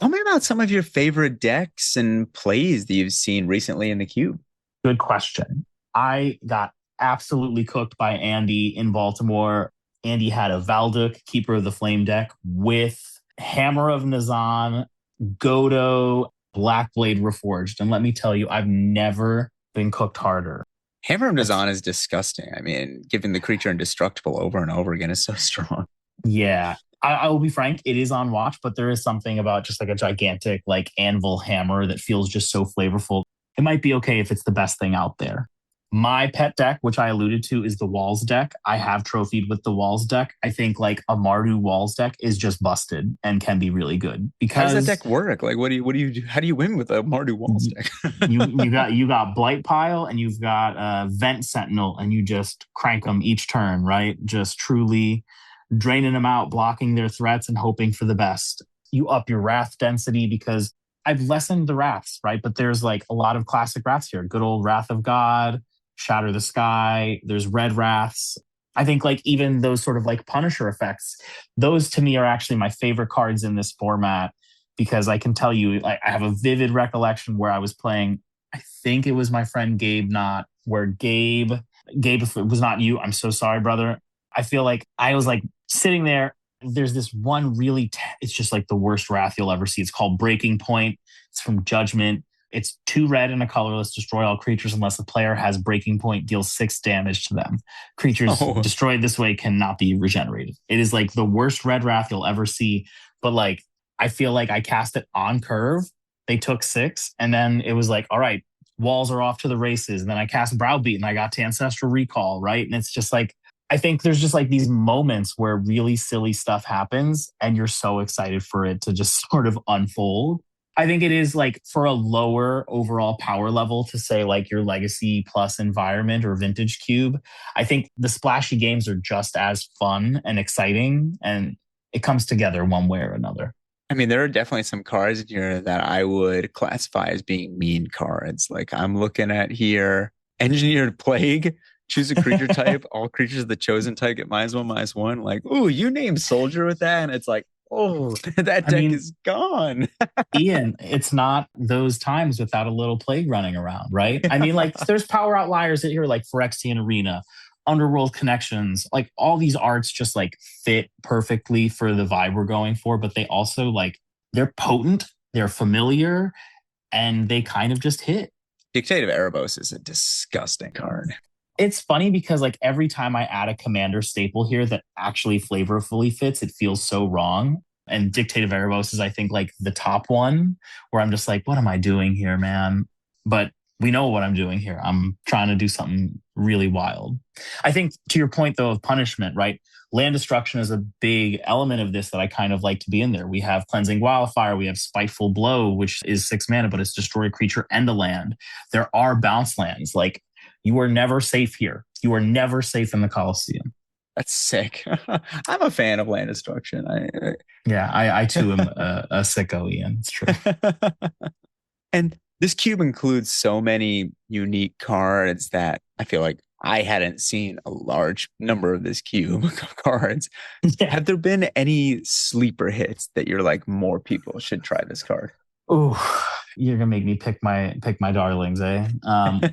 [SPEAKER 1] Tell me about some of your favorite decks and plays that you've seen recently in the cube.
[SPEAKER 2] Good question. I got absolutely cooked by Andy in Baltimore. Andy had a Valduk, Keeper of the Flame deck with Hammer of Nazan, Godo, Blackblade Reforged. And let me tell you, I've never been cooked harder.
[SPEAKER 1] Hammer of Nazan is disgusting. I mean, giving the creature indestructible over and over again is so strong.
[SPEAKER 2] Yeah. I will be frank, it is on watch, but there is something about just like a gigantic like anvil hammer that feels just so flavorful. It might be okay if it's the best thing out there. My pet deck, which I alluded to, is the Walls deck. I have trophied with the Walls deck. I think like a Mardu Walls deck is just busted and can be really good
[SPEAKER 1] How does that
[SPEAKER 2] because
[SPEAKER 1] deck work? Like, what do you do? How do you win with a Mardu Walls deck?
[SPEAKER 2] you got Blight Pile and you've got Vent Sentinel and you just crank them each turn, right? Just truly draining them out, blocking their threats and hoping for the best. You up your wrath density because I've lessened the wraths, right? But there's like a lot of classic wraths here. Good old Wrath of God, Shatter the Sky, there's red wraths. I think like even those sort of like Punisher effects, those to me are actually my favorite cards in this format because I can tell you, like I have a vivid recollection where I was playing, I think it was my friend Gabe Knott, where Gabe, if it was not you, I'm so sorry, brother. I feel like I was like sitting there. There's this one really, it's just like the worst wrath you'll ever see. It's called Breaking Point. It's from Judgment. It's 2 red and a colorless. Destroy all creatures unless the player has Breaking Point, deals 6 damage to them. Creatures destroyed this way cannot be regenerated. It is like the worst red wrath you'll ever see. But like, I feel like I cast it on curve. They took 6 and then it was like, all right, walls are off to the races. And then I cast Browbeat and I got to Ancestral Recall, right? And it's just like, I think there's just like these moments where really silly stuff happens and you're so excited for it to just sort of unfold. I think it is like for a lower overall power level to say like your legacy plus environment or vintage cube. I think the splashy games are just as fun and exciting and it comes together one way or another.
[SPEAKER 1] I mean, there are definitely some cards in here that I would classify as being mean cards. Like I'm looking at here, Engineered Plague. Choose a creature type. All creatures of the chosen type get -1/-1. Like, ooh, you name soldier with that, and it's like, oh, that deck is gone.
[SPEAKER 2] Ian, it's not those times without a little plague running around, right? I mean, like, there's power outliers here, like Phyrexian Arena, Underworld Connections, like all these arts just like fit perfectly for the vibe we're going for, but they also like they're potent, they're familiar, and they kind of just hit.
[SPEAKER 1] Dictate of Erebos is a disgusting card.
[SPEAKER 2] It's funny because like every time I add a commander staple here that actually flavorfully fits, it feels so wrong. And Dictate of Erebos is, I think, like the top one where I'm just like, what am I doing here, man? But we know what I'm doing here. I'm trying to do something really wild. I think to your point, though, of punishment, right? Land destruction is a big element of this that I kind of like to be in there. We have Cleansing Wildfire. We have Spiteful Blow, which is 6 mana, but it's destroy a creature and a land. There are bounce lands. Like, you are never safe here. You are never safe in the Coliseum.
[SPEAKER 1] That's sick. I'm a fan of land destruction.
[SPEAKER 2] I too am a sicko, Ian. It's true.
[SPEAKER 1] And This cube includes so many unique cards that I feel like I hadn't seen a large number of this cube of cards.
[SPEAKER 2] Yeah.
[SPEAKER 1] Have there been any sleeper hits that you're like more people should try this card?
[SPEAKER 2] Oh, you're gonna make me pick my darlings, eh?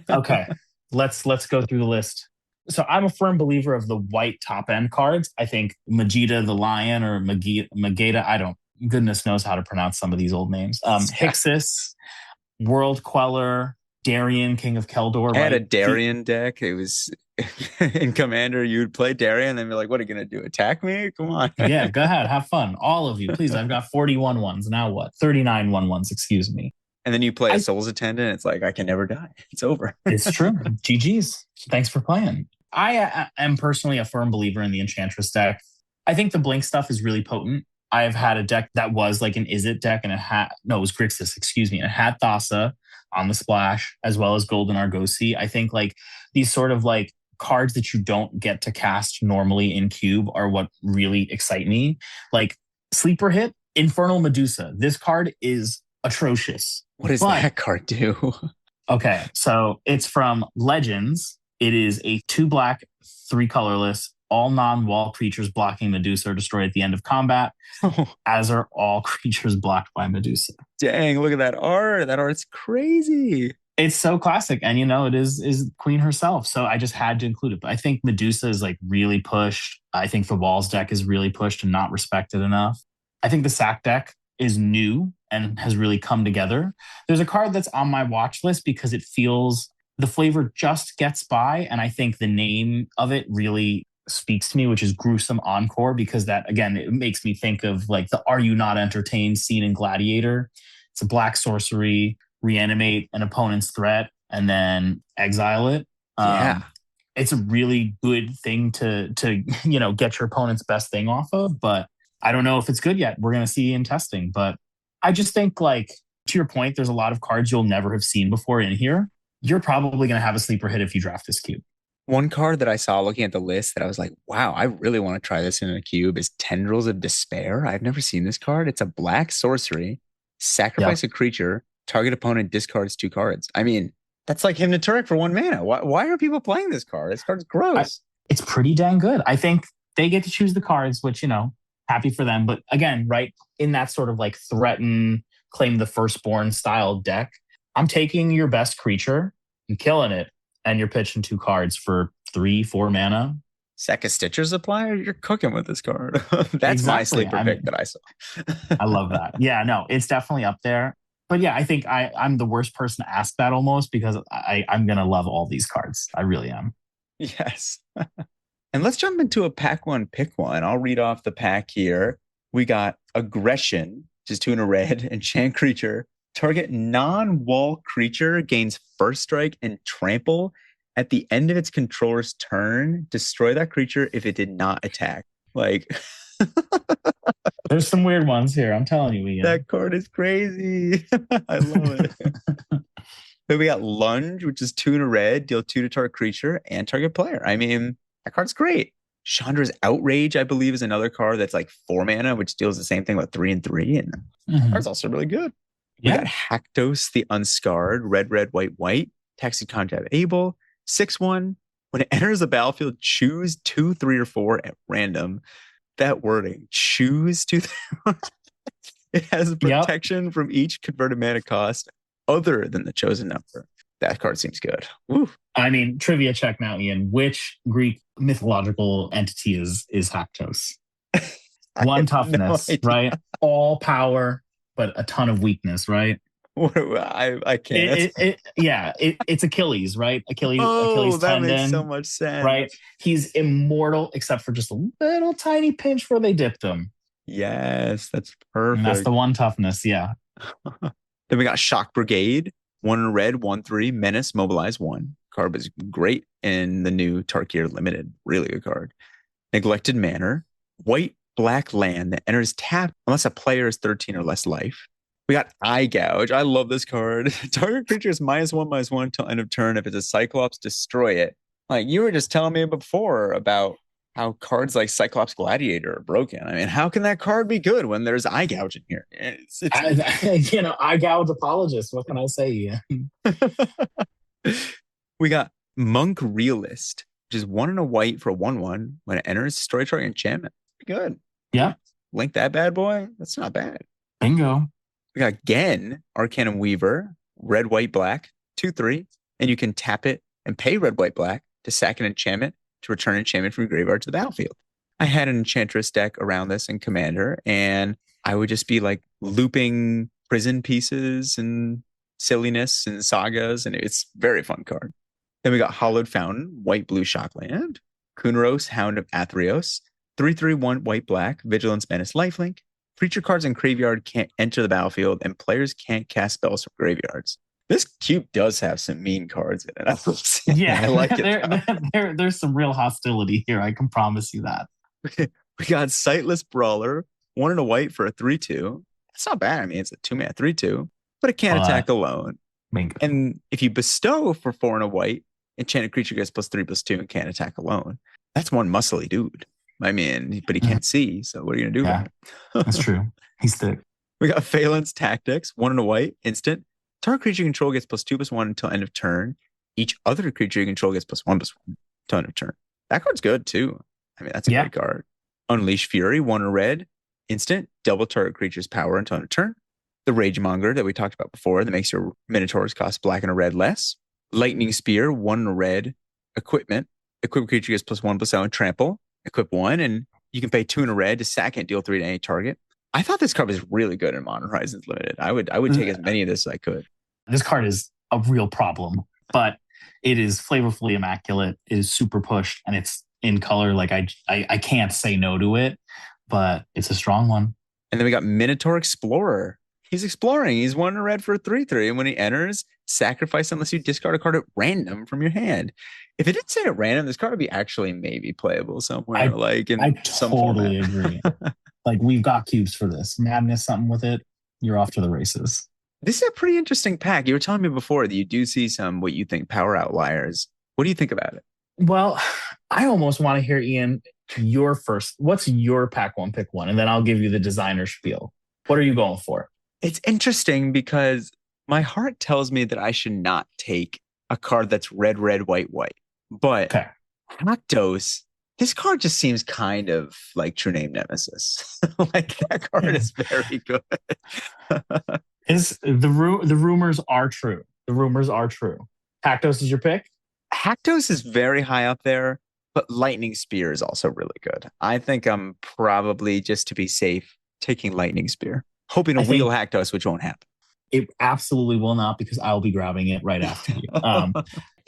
[SPEAKER 2] Okay, let's go through the list. So I'm a firm believer of the white top end cards. I think Magida the Lion or Mageda, I don't, goodness knows how to pronounce some of these old names. Hixus, World Queller, Darien, King of Keldor,
[SPEAKER 1] I had a
[SPEAKER 2] right?
[SPEAKER 1] Darien deck. It was in Commander, you'd play Darien and then be like, what are you going to do? Attack me? Come on.
[SPEAKER 2] Yeah, go ahead, have fun. All of you, please. I've got 41 ones. Now what? 39 1/1s, excuse me.
[SPEAKER 1] And then you play a Soul's Attendant. It's like, I can never die. It's over.
[SPEAKER 2] It's true. GG's. Thanks for playing. I am personally a firm believer in the Enchantress deck. I think the Blink stuff is really potent. I've had a deck that was like an Is It deck and it had, no, it was Grixis, excuse me. And it had Thassa on the splash as well as Golden Argosy. I think like these sort of like cards that you don't get to cast normally in Cube are what really excite me. Like sleeper hit, Infernal Medusa. This card is atrocious.
[SPEAKER 1] What does that card do?
[SPEAKER 2] Okay, so it's from Legends. It is a 2 black, 3 colorless, all non-wall creatures blocking Medusa are destroyed at the end of combat, as are all creatures blocked by Medusa.
[SPEAKER 1] Dang, look at that art. That art's crazy.
[SPEAKER 2] It's so classic. And, you know, it is Queen herself. So I just had to include it. But I think Medusa is like really pushed. I think the Walls deck is really pushed and not respected enough. I think the Sack deck is new and has really come together. There's a card that's on my watch list because it feels the flavor just gets by. And I think the name of it really speaks to me, which is Gruesome Encore, because that, again, it makes me think of like the Are You Not Entertained scene in Gladiator. It's a black sorcery, reanimate an opponent's threat, and then exile it.
[SPEAKER 1] Yeah.
[SPEAKER 2] It's a really good thing to you know, get your opponent's best thing off of, but I don't know if it's good yet. We're going to see in testing. But I just think, like, to your point, there's a lot of cards you'll never have seen before in here. You're probably going to have a sleeper hit if you draft this cube.
[SPEAKER 1] One card that I saw looking at the list that I was like, wow, I really want to try this in a cube is Tendrils of Despair. I've never seen this card. It's a black sorcery, sacrifice a creature, target opponent discards 2 cards. I mean, that's like Hypnoturk for 1 mana. Why are people playing this card? This card's gross.
[SPEAKER 2] It's pretty dang good. I think they get to choose the cards, which, you know, happy for them. But again, right, in that sort of like threaten, claim the firstborn style deck, I'm taking your best creature and killing it, and you're pitching 2 cards for 3-4 mana.
[SPEAKER 1] Sack a Stitcher Supplier? You're cooking with this card. That's my sleeper pick that I saw.
[SPEAKER 2] I love that. Yeah, no, it's definitely up there. But yeah, I think I'm the worst person to ask that almost, because I'm going to love all these cards. I really am.
[SPEAKER 1] Yes. And let's jump into a pack one, pick one. I'll read off the pack here. We got Aggression, which is 2 in a red, enchant creature. Target non-wall creature gains first strike and trample. At the end of its controller's turn, destroy that creature if it did not attack. Like,
[SPEAKER 2] there's some weird ones here. I'm telling you, Ian.
[SPEAKER 1] That card is crazy. I love it. Then we got Lunge, which is 2 in a red, deal 2 to target creature and target player. I mean, that card's great. Chandra's Outrage, I believe, is another card that's like 4 mana, which deals the same thing with 3 and 3. And that card's also really good. We got Haktos the Unscarred, red, red, white, white. Taxi Contact Able, 6/1. When it enters the battlefield, choose 2, 3, or 4 at random. That wording, choose 2, 3, 4. It has protection from each converted mana cost other than the chosen number. That card seems good. Woo.
[SPEAKER 2] I mean, trivia check now, Ian. Which Greek mythological entity is Haktos? 1 toughness, right? All power, but a ton of weakness, right?
[SPEAKER 1] I can't.
[SPEAKER 2] It's Achilles, right? Achilles
[SPEAKER 1] that
[SPEAKER 2] tendon.
[SPEAKER 1] Makes so much sense.
[SPEAKER 2] Right? He's immortal except for just a little tiny pinch where they dipped him.
[SPEAKER 1] Yes, that's perfect.
[SPEAKER 2] And that's the 1 toughness, yeah.
[SPEAKER 1] Then we got Shock Brigade, 1 in a red, 1/3, menace, mobilize 1. Card is great in the new Tarkir Limited. Really good card. Neglected Manor, white, black land that enters tapped unless a player is 13 or less life. We got Eye Gouge. I love this card. Target creature is -1/-1 until end of turn. If it's a Cyclops, destroy it. Like you were just telling me before about how cards like Cyclops Gladiator are broken. I mean, how can that card be good when there's eye gouging here?
[SPEAKER 2] I gouge apologists. What can I say?
[SPEAKER 1] We got Monk Realist, which is 1 and a white for a 1/1. When it enters, destroy target enchantment. Pretty good.
[SPEAKER 2] Yeah.
[SPEAKER 1] Link that bad boy. That's not bad.
[SPEAKER 2] Bingo.
[SPEAKER 1] We got Gen, Arcanum Weaver, red, white, black, 2/3. And you can tap it and pay red, white, black to sack an enchantment to return enchantment from your graveyard to the battlefield. I had an Enchantress deck around this in Commander, and I would just be like looping prison pieces and silliness and sagas, and it's a very fun card. Then we got Hollowed Fountain, white, blue, shockland, Kunaros, Hound of Athreos, 3/3/1, white, black, Vigilance, Menace, lifelink. Creature cards in graveyard can't enter the battlefield, and players can't cast spells from graveyards. This cube does have some mean cards in it.
[SPEAKER 2] Yeah,
[SPEAKER 1] I like it.
[SPEAKER 2] There's some real hostility here. I can promise you that.
[SPEAKER 1] We got Sightless Brawler, 1 and a white for a 3/2. That's not bad. I mean, it's a 2-mana 3/2, but it can't attack alone.
[SPEAKER 2] Bingo.
[SPEAKER 1] And if you bestow for 4 and a white, enchanted creature gets +3/+2 and can't attack alone. That's one muscly dude. I mean, but he can't see. So what are you gonna do about it?
[SPEAKER 2] That's true. He's thick.
[SPEAKER 1] We got Phelan's Tactics, 1 and a white, instant. Target creature you control gets +2/+1 until end of turn. Each other creature you control gets +1/+1 until end of turn. That card's good too. I mean, that's a great card. Unleash Fury, 1 red, instant. Double target creature's power until end of turn. The Ragemonger that we talked about before that makes your Minotaurs cost black and a red less. Lightning Spear, 1 red, equipment. Equip creature gets +1/+0 trample. Equip 1, and you can pay 2 and a red to sack and deal 3 to any target. I thought this card was really good in Modern Horizons Limited. I would take as many of this as I could.
[SPEAKER 2] This card is a real problem, but it is flavorfully immaculate. It is super pushed, and it's in color. Like I can't say no to it, but it's a strong one.
[SPEAKER 1] And then we got Minotaur Explorer. He's exploring. He's 1 red for a 3/3. And when he enters, sacrifice unless you discard a card at random from your hand. If it didn't say at random, this card would be actually maybe playable somewhere.
[SPEAKER 2] I totally agree. Like, we've got cubes for this. Madness, something with it. You're off to the races.
[SPEAKER 1] This is a pretty interesting pack. You were telling me before that you do see some what you think power outliers. What do you think about it?
[SPEAKER 2] Well, I almost want to hear, Ian, your first. What's your pack one, pick one? And then I'll give you the designer spiel. What are you going for?
[SPEAKER 1] It's interesting because my heart tells me that I should not take a card that's red, red, white, white. But Rakdos, this card just seems kind of like True Name Nemesis. Like, that card is very good.
[SPEAKER 2] The rumors are true. The rumors are true. Rakdos is your pick?
[SPEAKER 1] Rakdos is very high up there, but Lightning Spear is also really good. I think I'm probably, just to be safe, taking Lightning Spear, hoping to wheel Rakdos, which won't happen.
[SPEAKER 2] It absolutely will not, because I'll be grabbing it right after you.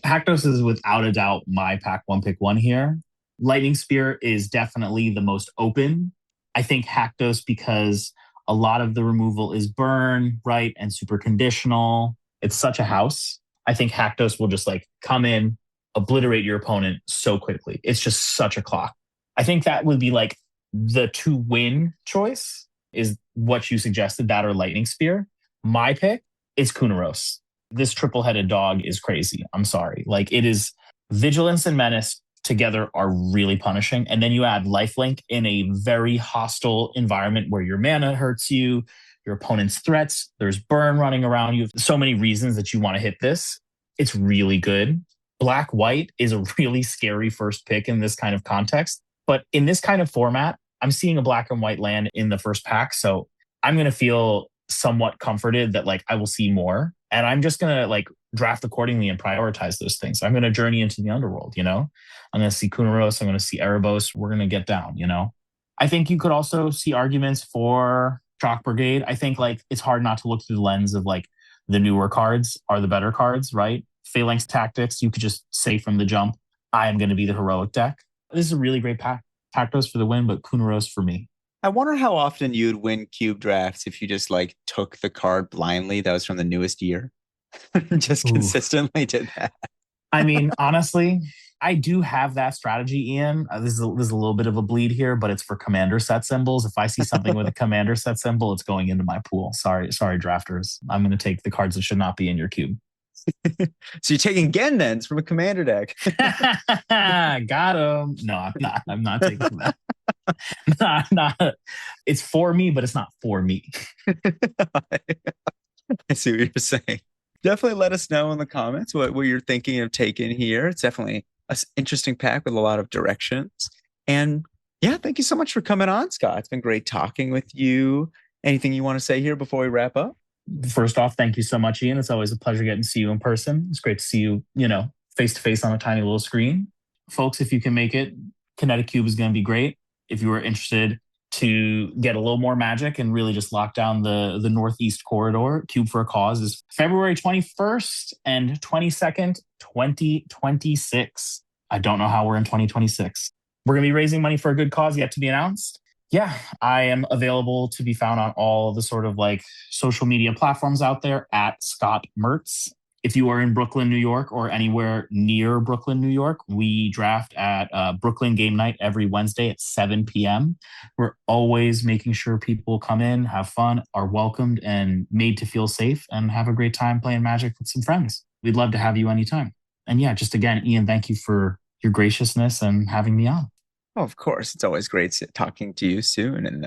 [SPEAKER 2] Rakdos is without a doubt my pack one, pick one here. Lightning Spear is definitely the most open. I think Rakdos, because a lot of the removal is burn, right, and super conditional. It's such a house. I think Rakdos will just like come in, obliterate your opponent so quickly. It's just such a clock. I think that would be like the to-win choice is what you suggested, that or Lightning Spear. My pick is Kunaros. This triple-headed dog is crazy. I'm sorry. Like, it is Vigilance and Menace together are really punishing. And then you add lifelink in a very hostile environment where your mana hurts you, your opponent's threats, there's burn running around you. So many reasons that you want to hit this. It's really good. Black-white is a really scary first pick in this kind of context. But in this kind of format, I'm seeing a black and white land in the first pack. So I'm going to feel somewhat comforted that like I will see more. And I'm just going to like draft accordingly and prioritize those things. I'm going to journey into the underworld, you know? I'm going to see Kunaros. I'm going to see Erebos. We're going to get down, you know? I think you could also see arguments for Shock Brigade. I think like it's hard not to look through the lens of like the newer cards are the better cards, right? Phalanx Tactics, you could just say from the jump, I am going to be the heroic deck. This is a really great pack. Rakdos for the win, but Kunaros for me.
[SPEAKER 1] I wonder how often you'd win cube drafts if you just like took the card blindly that was from the newest year. Just consistently did that.
[SPEAKER 2] I mean, honestly, I do have that strategy, Ian. This is a little bit of a bleed here, but it's for commander set symbols. If I see something with a commander set symbol, it's going into my pool. Sorry, drafters. I'm going to take the cards that should not be in your cube.
[SPEAKER 1] So you're taking Gendens from a commander deck.
[SPEAKER 2] Got him. No, I'm not. I'm not taking that. Not. It's for me, but it's not for me.
[SPEAKER 1] I see what you're saying. Definitely let us know in the comments what you're thinking of taking here. It's definitely an interesting pack with a lot of directions. And yeah, thank you so much for coming on, Scott. It's been great talking with you. Anything you want to say here before we wrap up?
[SPEAKER 2] First off, thank you so much, Ian. It's always a pleasure getting to see you in person. It's great to see you, face to face on a tiny little screen. Folks, if you can make it, ConnectiCube is going to be great. If you are interested to get a little more magic and really just lock down the Northeast corridor, Cube for a Cause is February 21st and 22nd, 2026. I don't know how we're in 2026. We're going to be raising money for a good cause yet to be announced. Yeah, I am available to be found on all the sort of like social media platforms out there at Scott Mirts. If you are in Brooklyn, New York, or anywhere near Brooklyn, New York, we draft at Brooklyn Game Night every Wednesday at 7 p.m. We're always making sure people come in, have fun, are welcomed and made to feel safe, and have a great time playing Magic with some friends. We'd love to have you anytime. And yeah, just again, Ian, thank you for your graciousness and having me on.
[SPEAKER 1] Oh, of course. It's always great talking to you soon. And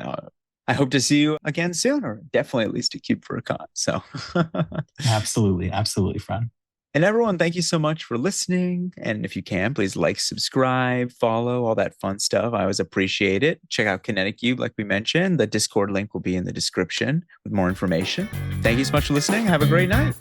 [SPEAKER 1] I hope to see you again soon, or definitely at least a Cube for a Con. So
[SPEAKER 2] Absolutely. Absolutely, friend.
[SPEAKER 1] And everyone, thank you so much for listening. And if you can, please like, subscribe, follow, all that fun stuff. I always appreciate it. Check out ConnectiCube, like we mentioned. The Discord link will be in the description with more information. Thank you so much for listening. Have a great night.